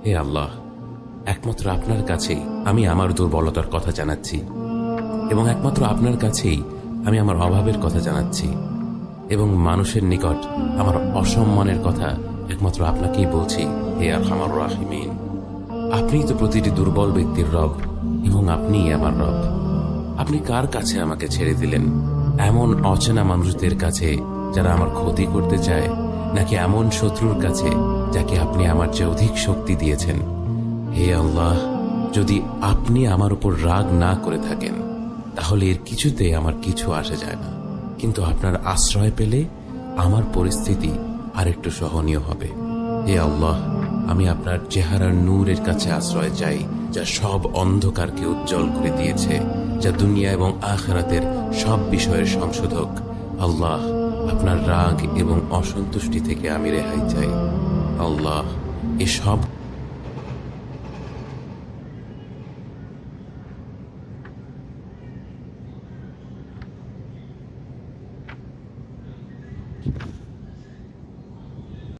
হে আল্লাহ, একমাত্র আপনার কাছেই আমি আমার দুর্বলতার কথা জানাচ্ছি, এবং একমাত্র আপনার কাছেই আমি আমার অভাবের কথা জানাচ্ছি, এবং মানুষের নিকট আমার অসম্মানের কথা একমাত্র আপনাকেই বলছি। হে আরহামার রাহিমিন, আপনিই তো প্রতিটি দুর্বল ব্যক্তির রব, এবং আপনিই আমার রব। আপনি কার কাছে আমাকে ছেড়ে দিলেন? এমন অচেনা মানুষদের কাছে যারা আমার ক্ষতি করতে চায়, নাকি এমন শত্রুর কাছে যাকে আপনি আমার চেয়ে অধিক শক্তি দিয়েছেন? হে আল্লাহ, যদি আপনি আমার উপর রাগ না করে থাকেন, তাহলে এর কিছুতে আমার কিছু আসে যায় না, কিন্তু আপনার আশ্রয় পেলে আমার পরিস্থিতি আরেকটু সহনীয় হবে। হে আল্লাহ, আমি আপনার চেহারার নূরের কাছে আশ্রয় চাই, যা সব অন্ধকারকে উজ্জ্বল করে দিয়েছে, যা দুনিয়া এবং আখিরাতের সব বিষয়ের সংশোধক। আল্লাহ, আপনার রাগ এবং অসন্তুষ্টি থেকে আমি রেহাই চাই। আল্লাহ, এসব